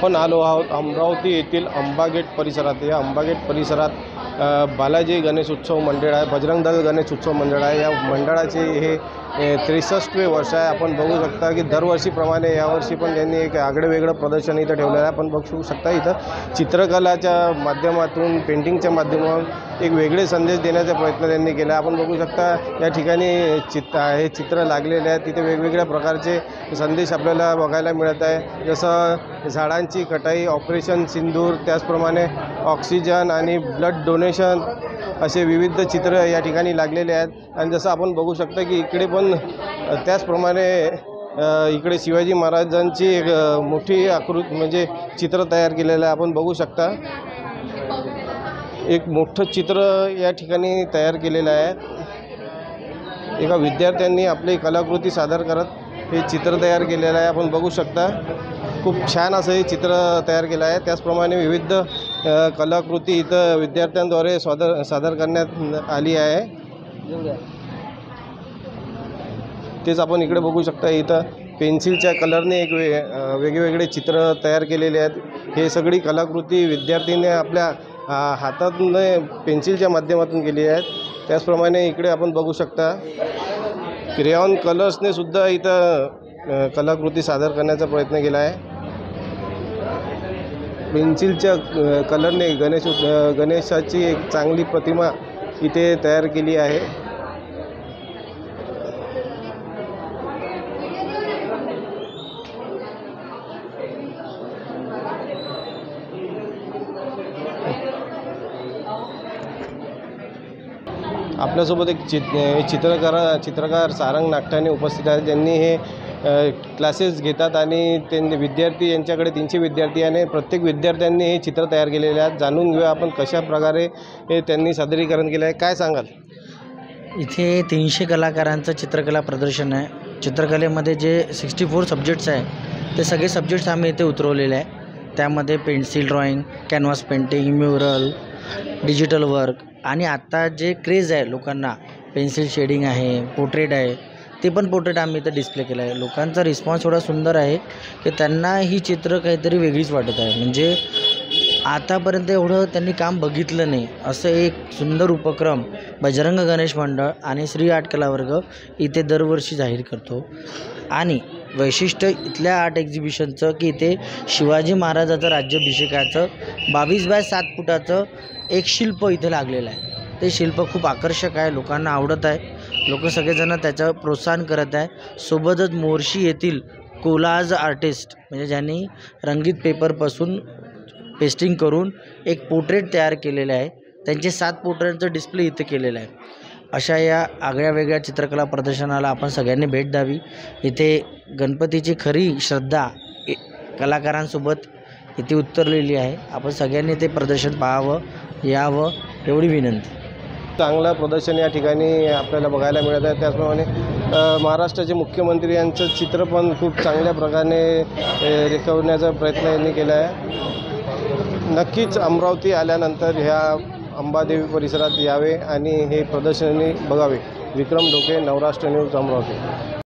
आपण आलो आहोत अमरावती येथील अंबागेट परिसरात। या अंबागेट परिसरात बालाजी गणेश उत्सव मंडळ आहे, बजरंग दल गणेश उत्सव मंडळ आहे। या मंडळाचे हे 63वे वर्ष आहे। आपण बघू शकता की दरवर्षीप्रमाणे यावर्षी पण त्यांनी एक आगळं-वेगळं प्रदर्शन इथं ठेवलेलं आहे। आपण बघू शकता इथं चित्रकलाच्या माध्यमातून, पेंटिंगच्या माध्यमातून एक वेगळे संदेश देण्याचा प्रयत्न त्यांनी केला। आपण बघू शकता या ठिकाणी हे चित्र लागलेले आहेत, तिथे वेगवेगळ्या प्रकारचे संदेश आपल्याला बघायला मिळत आहे। जसं झाडांची कटाई, ऑपरेशन सिंदूर, त्याचप्रमाणे ऑक्सिजन आणि ब्लड डोनेशन असे विविध चित्र या ठिकाणी लागलेले आहेत। आणि जसं आपण बघू शकता की इकडे पण त्याचप्रमाणे इकडे शिवाजी महाराजांची एक मोठी आकृती म्हणजे चित्र तयार केलेलं आहे। आपण बघू शकता एक मोठं चित्र या ठिकाणी तयार केलेलं आहे। एका विद्यार्थ्यांनी आपली कलाकृती सादर करत हे चित्र तयार केलेलं आहे। आपण बघू शकता खूप छान असं हे चित्र तयार केलं आहे। त्याचप्रमाणे विविध कलाकृती इथं विद्यार्थ्यांद्वारे सादर करण्यात आली आहे। तेच आपण इकडे बघू शकता इथं पेन्सिलच्या कलरने एक वेगवेगळे चित्र तयार केलेले आहेत। हे सगळी कलाकृती विद्यार्थीने आपल्या हातातून पेन्सिलच्या माध्यमातून केली आहेत। त्याचप्रमाणे इकडे आपण बघू शकता क्रेयॉन कलर्सने सुद्धा इथं कलाकृती सादर करण्याचा प्रयत्न केला आहे। पेन्सिलच्या कलरने गणेशाची एक चांगली प्रतिमा इथे तयार केली आहे। आपल्यासोबत एक चित्रकार सारंग नागठाणे उपस्थित आहेत, ज्यांनी हे क्लासेस घेतात आणि त्यांनी विद्यार्थी यांच्याकडे 300 विद्यार्थी आणि प्रत्येक विद्यार्थ्यांनी हे चित्र तयार केलेले आहेत। जाणून घेऊया आपण कशा प्रकारे हे त्यांनी सादरीकरण केलं आहे। काय सांगाल? इथे 300 कलाकारांचं चित्रकला प्रदर्शन आहे। चित्रकलेमध्ये जे 64 सब्जेक्ट्स आहे ते सगळे सब्जेक्ट्स आम्ही इथे उतरवलेले आहे। त्यामध्ये pencil drawing, canvas painting, mural, digital work आणि आता जे क्रेज आहे लोकांना पेन्सिल शेडिंग आहे, पोर्ट्रेट आहे, ते पण पोर्ट्रेट आम्ही इथं डिस्प्ले केलं आहे। लोकांचा रिस्पॉन्स एवढा सुंदर आहे की त्यांना ही चित्र काहीतरी वेगळीच वाटत आहे। म्हणजे आतापर्यंत एवढं त्यांनी काम बघितलं नाही असं एक सुंदर उपक्रम बजरंग गणेश मंडळ आणि श्री आर्ट कला वर्ग इथे दरवर्षी जाहीर करतो। आणि वैशिष्ट्य इथल्या आर्ट एक्झिबिशनचं की इथे शिवाजी महाराजाचं राज्याभिषेकाचं 22x7 फुटाचं एक शिल्प इथे लागलेलं आहे। ते शिल्प खूप आकर्षक आहे, लोकांना आवडत आहे, लोक सगळेजण त्याचं प्रोत्साहन करत आहे। सोबतच मोर्शी येथील कोलाज आर्टिस्ट म्हणजे ज्यांनी रंगीत पेपरपासून पेस्टिंग करून एक पोर्ट्रेट तयार केलेलं आहे, त्यांचे 7 पोर्ट्रेटचं डिस्प्ले इथे केलेलं आहे। अशा या आगळ्या वेगळ्या चित्रकला प्रदर्शनाला आपण सगळ्यांनी भेट द्यावी। इथे गणपतीची खरी श्रद्धा कलाकारांसोबत इथे उतरलेली आहे। आपण सगळ्यांनी ते प्रदर्शन पाहावं, यावं एवढी विनंती। चांगलं प्रदर्शन या ठिकाणी आपल्याला बघायला मिळत आहे। त्याचप्रमाणे महाराष्ट्राचे मुख्यमंत्री यांचं चित्र पण खूप चांगल्या प्रकारे रेखावण्याचा प्रयत्न यांनी केला आहे। नक्कीच अमरावती आल्यानंतर ह्या अंबादेवी परिसरात यावे आणि हे प्रदर्शनी बघावे। विक्रम ढोके, नवराष्ट्र न्यूज, अमरावती।